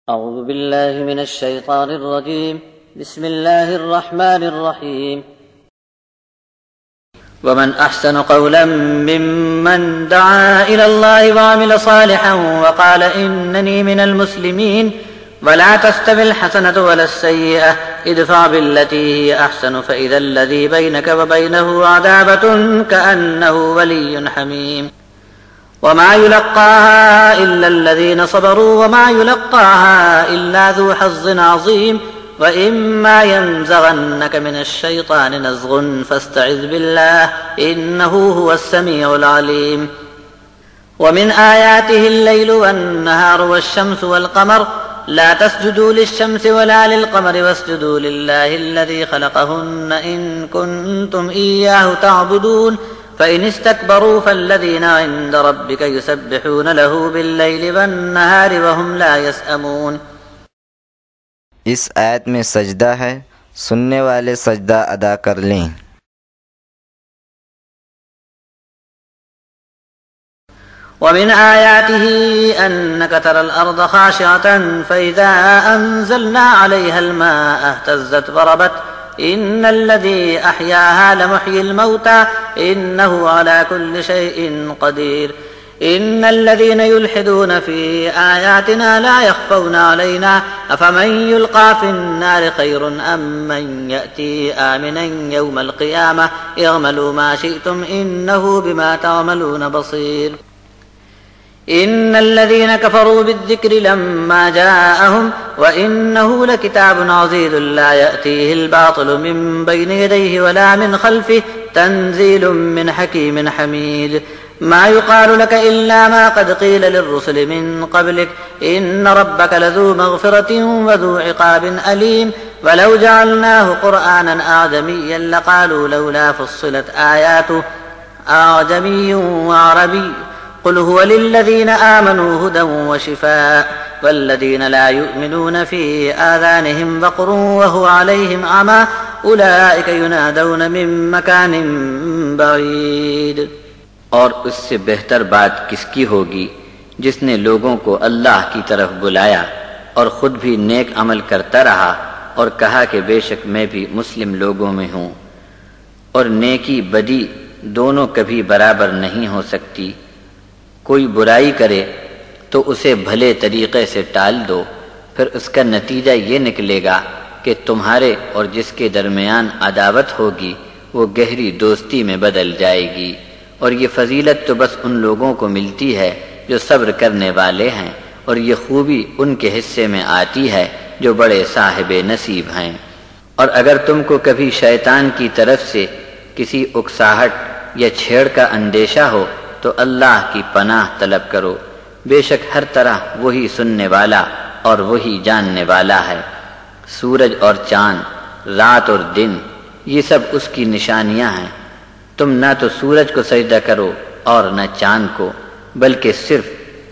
أعوذ بالله من الشيطان الرجيم. بسم الله الرحمن الرحيم. ومن أحسن قولا ممن دعا إلى الله وعمل صالحا وقال إنني من المسلمين ولا تستوي الحسنة ولا السيئة ادفع بالتي هي أحسن فإذا الذي بينك وبينه عداوة كأنه ولي حميم. وما يلقاها إلا الذين صبروا وما يلقاها إلا ذو حظ عظيم. وإما ينزغنك من الشيطان نزغ فاستعذ بالله إنه هو السميع العليم. ومن آياته الليل والنهار والشمس والقمر لا تسجدوا للشمس ولا للقمر واسجدوا لله الذي خلقهن إن كنتم إياه تعبدون. فإن استكبروا فالذين عند ربك يسبحون له بالليل والنهار وهم لا يسأمون. اس آیت میں سجدہ ہے، سننے والے سجدہ ادا کر لیں۔ ومن آياته أنك ترى الأرض خاشعة فإذا أنزلنا عليها الماء اهتزت وربت إن الذي أحياها لمحيي الموتى إنه على كل شيء قدير. إن الذين يلحدون في آياتنا لا يخفون علينا أفمن يلقى في النار خير أم من يأتي آمنا يوم القيامة اعملوا ما شئتم إنه بما تعملون بصير. إن الذين كفروا بالذكر لما جاءهم وإنه لكتاب عزيز لا يأتيه الباطل من بين يديه ولا من خلفه تنزيل من حكيم حميد. ما يقال لك إلا ما قد قيل للرسل من قبلك إن ربك لذو مغفرة وذو عقاب أليم. ولو جعلناه قرآنا أعجميا لقالوا لولا فصلت آياته أعجمي وعربي قل هو للذين آمنوا هدى وشفاء والذين لا يؤمنون في آذانهم وقر وهو عليهم عمى أولئك ينادون من مكان بعيد. اور اس سے بہتر بات کس کی ہوگی جس نے لوگوں کو اللہ کی طرف بلایا اور خود بھی نیک عمل کرتا رہا اور کہا کہ بے شک میں بھی مسلم لوگوں میں ہوں. اور نیکی بدی دونوں کبھی برابر نہیں ہو سکتی. کوئی برائی کرے تو اسے بھلے طریقے سے ٹال دو، پھر اس کا نتیجہ یہ نکلے گا کہ تمہارے اور جس کے درمیان عداوت ہوگی وہ گہری دوستی میں بدل جائے گی. اور یہ فضیلت تو بس ان لوگوں کو ملتی ہے جو صبر کرنے والے ہیں، اور یہ خوبی ان کے حصے میں آتی ہے جو بڑے صاحب نصیب ہیں. اور اگر تم کو کبھی شیطان کی طرف سے کسی اکساہٹ یا چھیڑ کا اندیشہ ہو تو اللہ کی پناہ طلب کرو، بے شک ہر طرح وہی سننے والا اور وہی جاننے والا ہے. سورج اور چاند، رات اور دن، یہ سب اس کی نشانیاں ہیں. تم نہ تو سورج کو سجدہ کرو اور نہ چاند کو، بلکہ صرف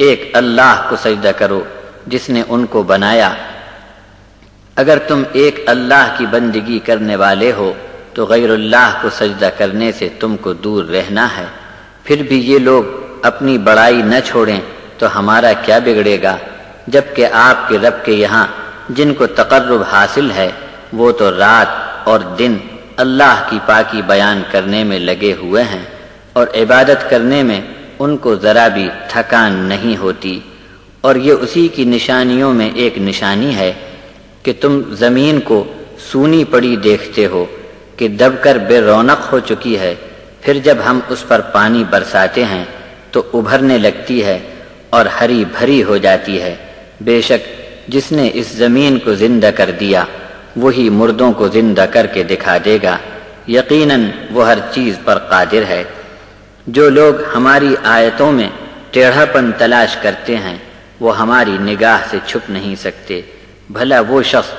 ایک اللہ کو سجدہ کرو جس نے ان کو بنایا. اگر تم ایک اللہ کی بندگی کرنے والے ہو تو غیر اللہ کو سجدہ کرنے سے تم کو دور رہنا ہے. پھر بھی یہ لوگ اپنی بڑائی نہ چھوڑیں تو ہمارا کیا بگڑے گا، جبکہ آپ کے رب کے یہاں جن کو تقرب حاصل ہے وہ تو رات اور دن اللہ کی پاکی بیان کرنے میں لگے ہوئے ہیں، اور عبادت کرنے میں ان کو ذرا بھی تھکان نہیں ہوتی. اور یہ اسی کی نشانیوں میں ایک نشانی ہے کہ تم زمین کو سونی پڑی دیکھتے ہو کہ دب کر بے رونق ہو چکی ہے، پھر جب ہم اس پر پانی برساتے ہیں تو ابھرنے لگتی ہے اور ہری بھری ہو جاتی ہے. بے شک جس نے اس زمین کو زندہ کر دیا وہی مردوں کو زندہ کر کے دکھا دے گا. یقیناً وہ ہر چیز پر قادر ہے. جو لوگ ہماری آیتوں میں ٹیڑھا پن تلاش کرتے ہیں وہ ہماری نگاہ سے چھپ نہیں سکتے. بھلا وہ شخص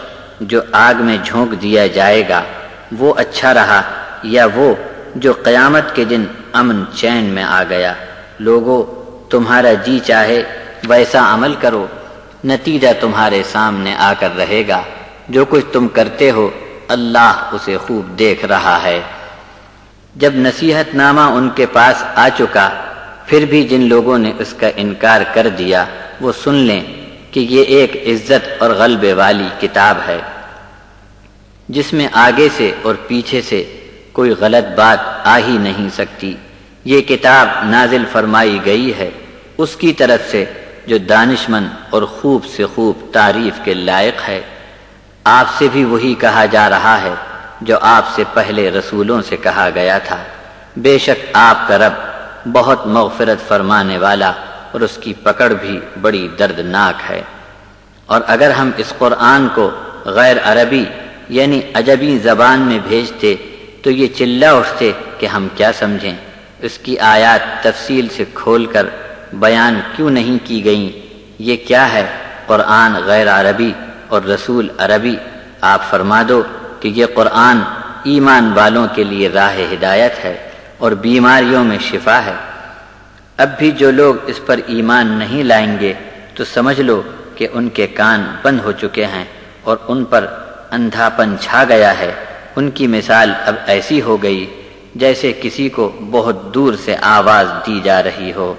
جو آگ میں جھونک دیا جائے گا وہ اچھا رہا یا وہ جو قیامت کے دن امن چین میں آ گیا. لوگو تمہارا جی چاہے ویسا عمل کرو، نتیجہ تمہارے سامنے آ کر رہے گا. جو کچھ تم کرتے ہو اللہ اسے خوب دیکھ رہا ہے. جب نصیحت نامہ ان کے پاس آ چکا پھر بھی جن لوگوں نے اس کا انکار کر دیا وہ سن لیں کہ کہ یہ ایک عزت اور غلبے والی کتاب ہے جس میں آگے سے اور پیچھے سے کوئی غلط بات آ ہی نہیں سکتی۔ یہ کتاب نازل فرمائی گئی ہے اس کی طرف سے جو دانشمند اور خوب سے خوب تعریف کے لائق ہے۔ آپ سے بھی وہی کہا جا رہا ہے جو آپ سے پہلے رسولوں سے کہا گیا تھا، بے شک آپ کا رب بہت مغفرت فرمانے والا اور اس کی پکڑ بھی بڑی دردناک ہے۔ اور اگر ہم اس قرآن کو غیر عربی یعنی عجمی زبان میں بھیجتے تو یہ چلا اٹھتے کہ ہم کیا سمجھیں، اس کی آیات تفصیل سے کھول کر بیان کیوں نہیں کی گئیں؟ یہ کیا ہے قرآن غیر عربی اور رسول عربی؟ آپ فرما دو کہ یہ قرآن ایمان والوں کے لیے راہ ہدایت ہے اور بیماریوں میں شفا ہے۔ اب بھی جو لوگ اس پر ایمان نہیں لائیں گے تو سمجھ لو کہ ان کے کان بند ہو چکے ہیں اور ان پر اندھاپن چھا گیا ہے۔ ان کی مثال اب ایسی ہو گئی جیسے کسی کو بہت دور سے آواز دی جا رہی ہو۔